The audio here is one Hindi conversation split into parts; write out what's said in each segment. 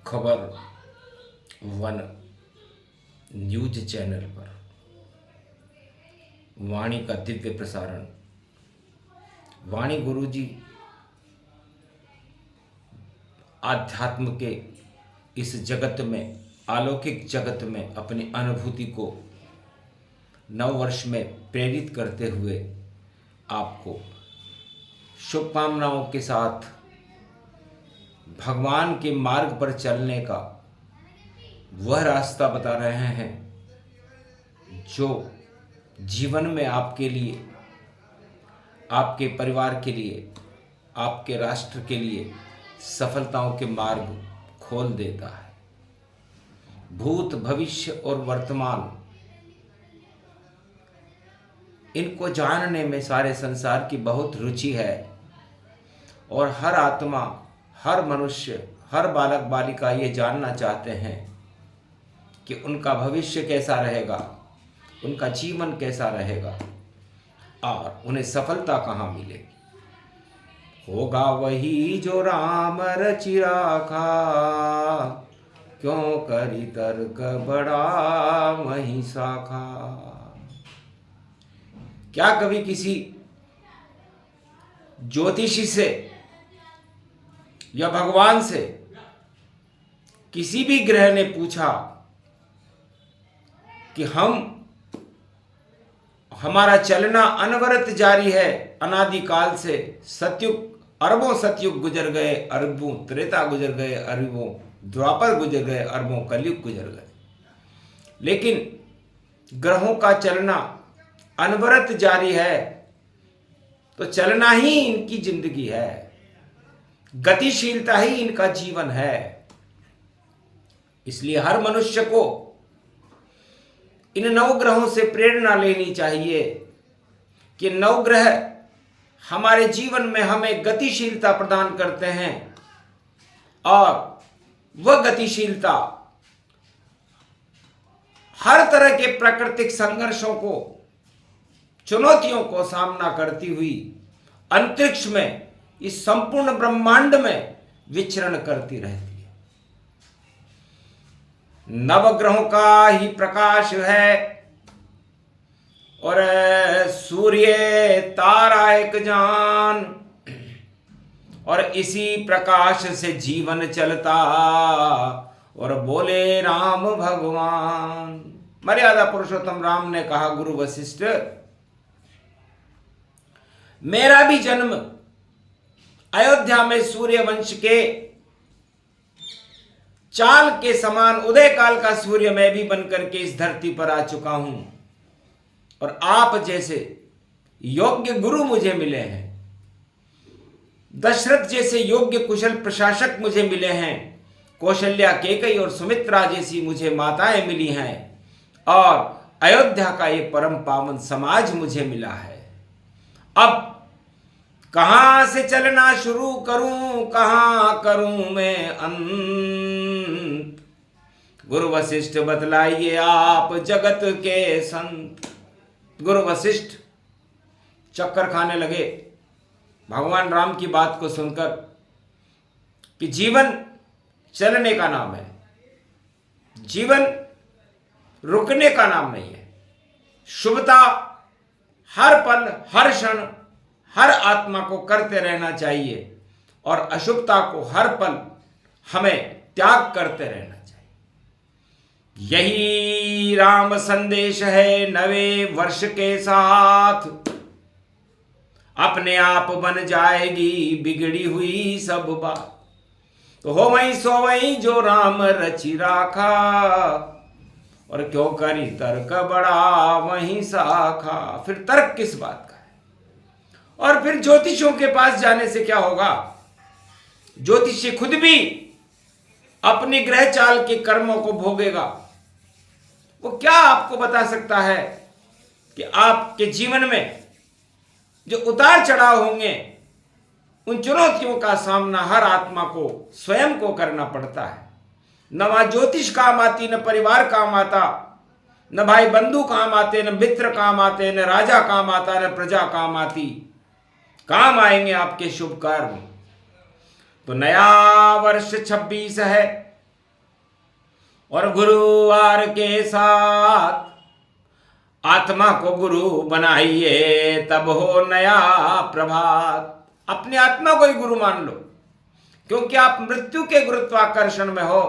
खबर वन न्यूज चैनल पर वाणी का दिव्य प्रसारण। वाणी गुरुजी आध्यात्म के इस जगत में, अलौकिक जगत में अपनी अनुभूति को नव वर्ष में प्रेरित करते हुए आपको शुभकामनाओं के साथ भगवान के मार्ग पर चलने का वह रास्ता बता रहे हैं जो जीवन में आपके लिए, आपके परिवार के लिए, आपके राष्ट्र के लिए सफलताओं के मार्ग खोल देता है। भूत, भविष्य और वर्तमान, इनको जानने में सारे संसार की बहुत रुचि है और हर आत्मा, हर मनुष्य, हर बालक बालिका ये जानना चाहते हैं कि उनका भविष्य कैसा रहेगा, उनका जीवन कैसा रहेगा और उन्हें सफलता कहाँ मिलेगी। होगा वही जो राम रचि राखा, क्यों करी तर्क बड़ा वही शाखा। क्या कभी किसी ज्योतिषी से या भगवान से किसी भी ग्रह ने पूछा कि हमारा चलना अनवरत जारी है, अनादिकाल से सतयुग, अरबों सतयुग गुजर गए, अरबों त्रेता गुजर गए, अरबों द्वापर गुजर गए, अरबों कलयुग गुजर गए, लेकिन ग्रहों का चलना अनवरत जारी है, तो चलना ही इनकी जिंदगी है, गतिशीलता ही इनका जीवन है। इसलिए हर मनुष्य को इन नवग्रहों से प्रेरणा लेनी चाहिए कि नवग्रह हमारे जीवन में हमें गतिशीलता प्रदान करते हैं और वह गतिशीलता हर तरह के प्राकृतिक संघर्षों को, चुनौतियों को सामना करती हुई अंतरिक्ष में, इस संपूर्ण ब्रह्मांड में विचरण करती रहती है। नवग्रहों का ही प्रकाश है और सूर्य तारा एक जान, और इसी प्रकाश से जीवन चलता और बोले राम भगवान। मर्यादा पुरुषोत्तम राम ने कहा, गुरु वशिष्ठ, मेरा भी जन्म अयोध्या में सूर्य वंश के चाल के समान उदय काल का सूर्य मैं भी बनकर के इस धरती पर आ चुका हूं और आप जैसे योग्य गुरु मुझे मिले हैं, दशरथ जैसे योग्य कुशल प्रशासक मुझे मिले हैं, कौशल्या, कैकेयी और सुमित्रा जैसी मुझे माताएं मिली हैं और अयोध्या का ये परम पावन समाज मुझे मिला है। अब कहां से चलना शुरू करूं, कहां करूं मैं अंत, गुरु वशिष्ठ बतलाइए आप जगत के संत। गुरु वशिष्ठ चक्कर खाने लगे भगवान राम की बात को सुनकर कि जीवन चलने का नाम है, जीवन रुकने का नाम नहीं है। शुभता हर पल, हर क्षण, हर आत्मा को करते रहना चाहिए और अशुभता को हर पल हमें त्याग करते रहना चाहिए। यही राम संदेश है नवे वर्ष के साथ, अपने आप बन जाएगी बिगड़ी हुई सब बात। तो हो वही सो वही जो राम रचि राखा, और क्यों करी तर्क बड़ा वही शाखा। फिर तर्क किस बात का है? और फिर ज्योतिषियों के पास जाने से क्या होगा? ज्योतिषी खुद भी अपनी ग्रह चाल के कर्मों को भोगेगा। वो क्या आपको बता सकता है कि आपके जीवन में जो उतार चढ़ाव होंगे, उन चुनौतियों का सामना हर आत्मा को स्वयं को करना पड़ता है। न वहां ज्योतिष काम आती, न परिवार काम आता, न भाई बंधु काम आते, न मित्र काम आते, न राजा काम आता, न प्रजा काम आती। काम आएंगे आपके शुभ कर्म। तो नया वर्ष 26 है, और गुरुवार के साथ आत्मा को गुरु बनाइए, तब हो नया प्रभात। अपनी आत्मा को ही गुरु मान लो, क्योंकि आप मृत्यु के गुरुत्वाकर्षण में हो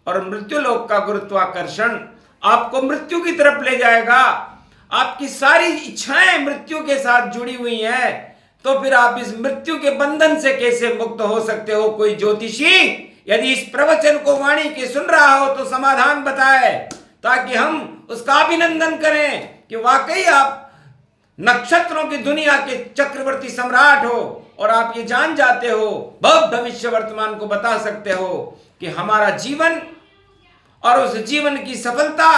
और मृत्यु लोक का गुरुत्वाकर्षण आपको मृत्यु की तरफ ले जाएगा। आपकी सारी इच्छाएं मृत्यु के साथ जुड़ी हुई हैं, तो फिर आप इस मृत्यु के बंधन से कैसे मुक्त हो सकते हो? कोई ज्योतिषी यदि इस प्रवचन को वाणी के सुन रहा हो तो समाधान बताए, ताकि हम उसका अभिनंदन करें कि वाकई आप नक्षत्रों की दुनिया के चक्रवर्ती सम्राट हो और आप ये जान जाते हो, बहुत भविष्य वर्तमान को बता सकते हो कि हमारा जीवन और उस जीवन की सफलता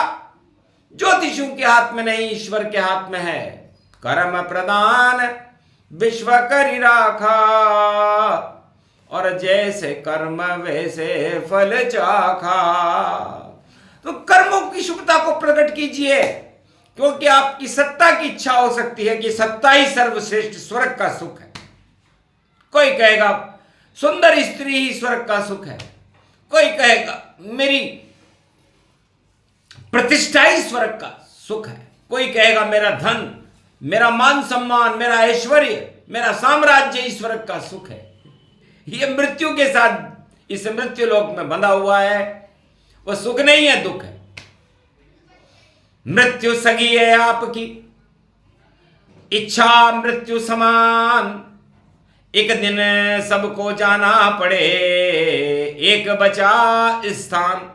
ज्योतिषियों के हाथ में नहीं, ईश्वर के हाथ में है। कर्म प्रदान विश्व करि राखा, और जैसे कर्म वैसे फल चाखा। तो कर्मों की शुभता को प्रकट कीजिए, क्योंकि आपकी सत्ता की इच्छा हो सकती है कि सत्ता ही सर्वश्रेष्ठ स्वर्ग का सुख है। कोई कहेगा सुंदर स्त्री ही स्वर्ग का सुख है, कोई कहेगा मेरी प्रतिष्ठा ही स्वर्ग का सुख है, कोई कहेगा मेरा धन, मेरा मान सम्मान, मेरा ऐश्वर्य, मेरा साम्राज्य ईश्वर का सुख है। ये मृत्यु के साथ इस मृत्यु लोक में बंधा हुआ है, वो सुख नहीं है, दुख है। मृत्यु सगी है आपकी, इच्छा मृत्यु समान, एक दिन सबको जाना पड़े, एक बचा स्थान,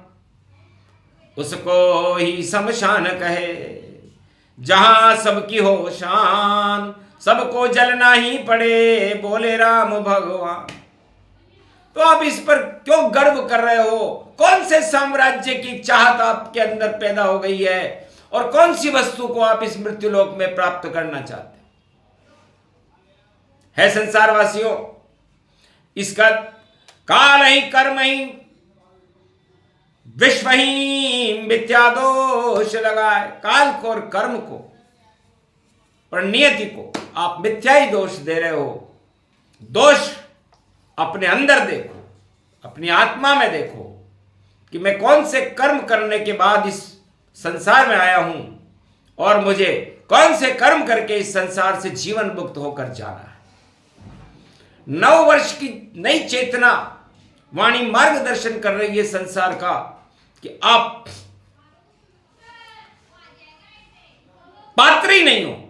उसको ही शमशान कहे, जहां सबकी हो शान, सबको जलना ही पड़े, बोले राम भगवान। तो आप इस पर क्यों गर्व कर रहे हो? कौन से साम्राज्य की चाहत आपके अंदर पैदा हो गई है, और कौन सी वस्तु को आप इस मृत्युलोक में प्राप्त करना चाहते है? संसारवासियों, इसका काल ही कर्म ही विश्व ही मिथ्या दोष लगाए। काल को और कर्म को और नियति को आप मिथ्या ही दोष दे रहे हो। दोष अपने अंदर देखो, अपनी आत्मा में देखो कि मैं कौन से कर्म करने के बाद इस संसार में आया हूं, और मुझे कौन से कर्म करके इस संसार से जीवन मुक्त होकर जाना है। 9 वर्ष की नई चेतना वाणी मार्गदर्शन कर रही है संसार का कि आप पात्र ही नहीं हो।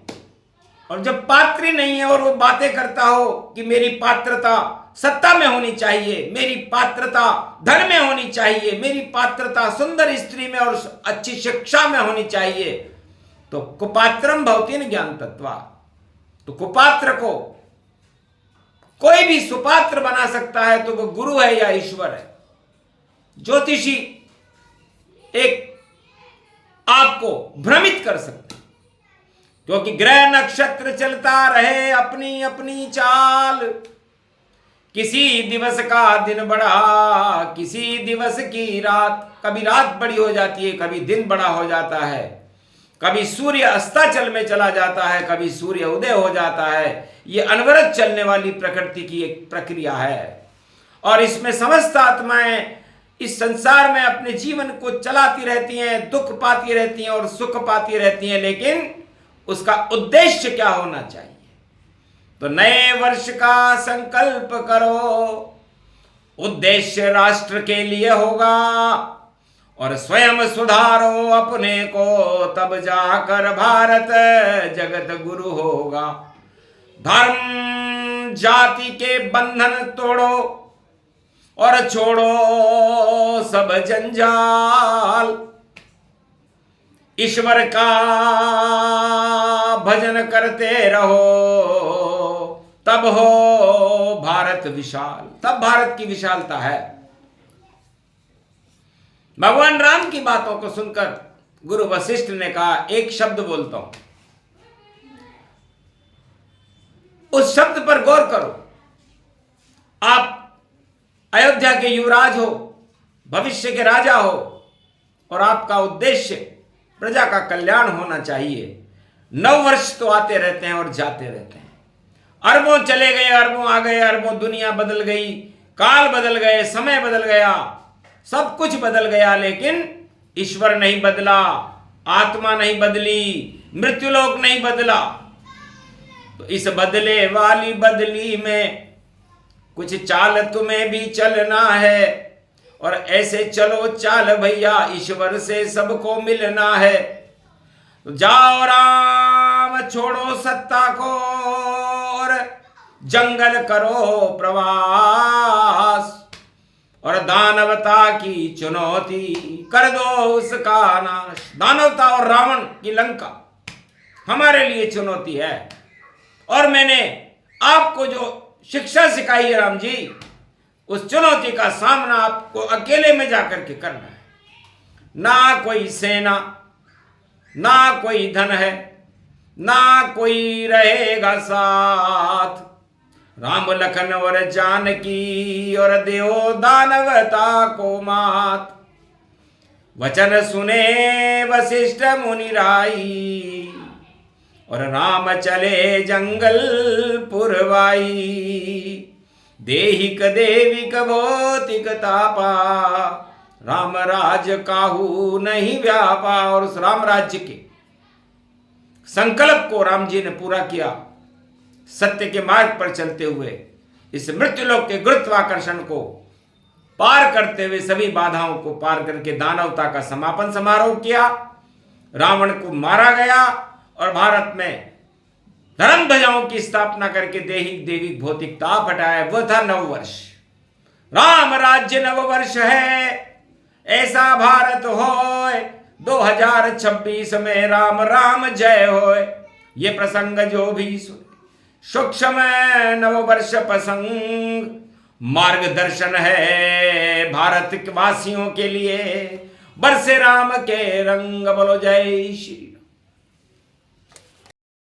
और जब पात्र ही नहीं है और वो बातें करता हो कि मेरी पात्रता सत्ता में होनी चाहिए, मेरी पात्रता धन में होनी चाहिए, मेरी पात्रता सुंदर स्त्री में और अच्छी शिक्षा में होनी चाहिए, तो कुपात्रम भवति न ज्ञान तत्वा। तो कुपात्र को कोई भी सुपात्र बना सकता है, तो वो गुरु है या ईश्वर है। ज्योतिषी एक आपको भ्रमित कर सकते, क्योंकि ग्रह नक्षत्र चलता रहे अपनी अपनी चाल, किसी दिवस का दिन बढ़ा, किसी दिवस की रात। कभी रात बड़ी हो जाती है, कभी दिन बड़ा हो जाता है, कभी सूर्य अस्ताचल में चला जाता है, कभी सूर्य उदय हो जाता है। ये अनवरत चलने वाली प्रकृति की एक प्रक्रिया है, और इसमें समस्त आत्माएं इस संसार में अपने जीवन को चलाती रहती हैं, दुख पाती रहती हैं और सुख पाती रहती हैं, लेकिन उसका उद्देश्य क्या होना चाहिए? तो नए वर्ष का संकल्प करो, उद्देश्य राष्ट्र के लिए होगा, और स्वयं सुधारो अपने को, तब जाकर भारत जगत गुरु होगा। धर्म जाति के बंधन तोड़ो और छोड़ो सब जंजाल, ईश्वर का भजन करते रहो, तब हो भारत विशाल। तब भारत की विशालता है। भगवान राम की बातों को सुनकर गुरु वशिष्ठ ने कहा, एक शब्द बोलता हूं, उस शब्द पर गौर करो। आप अयोध्या के युवराज हो, भविष्य के राजा हो, और आपका उद्देश्य प्रजा का कल्याण होना चाहिए। 9 वर्ष तो आते रहते हैं और जाते रहते हैं, अरबों चले गए, अरबों आ गए, अरबों दुनिया बदल गई, काल बदल गए, समय बदल गया, सब कुछ बदल गया, लेकिन ईश्वर नहीं बदला, आत्मा नहीं बदली, मृत्युलोक नहीं बदला। तो इस बदले वाली बदली में कुछ चाल तुम्हें भी चलना है, और ऐसे चलो चाल भैया, ईश्वर से सबको मिलना है। तो जाओ राम छोड़ो सत्ता को, और जंगल करो प्रवास, और दानवता की चुनौती कर दो उसका नाश। दानवता और रावण की लंका हमारे लिए चुनौती है, और मैंने आपको जो शिक्षा सिखाई है राम जी, उस चुनौती का सामना आपको अकेले में जाकर के करना है। ना कोई सेना, ना कोई धन है, ना कोई रहेगा साथ। राम लखन और जानकी और देव दानवता को मात। वचन सुने वशिष्ठ मुनि राई, और राम चले जंगल पुरवाई। देहिक देविक भौतिक तापा, राम राज काहू नहीं व्यापा। और उस राम राज्य के संकल्प को राम जी ने पूरा किया, सत्य के मार्ग पर चलते हुए इस मृत्युलोक के गुरुत्वाकर्षण को पार करते हुए सभी बाधाओं को पार करके दानवता का समापन समारोह किया। रावण को मारा गया और भारत में धर्म ध्वजाओं की स्थापना करके देहिक देविक भौतिक ताप हटाया। वह था नववर्ष। राम राज्य नववर्ष है, ऐसा भारत होए 2026 में राम राम जय होए। ये प्रसंग जो भी सुने सूक्ष्म नववर्ष प्रसंग मार्गदर्शन है भारत वासियों के लिए। बरसे राम के रंग, बोलो जय श्री।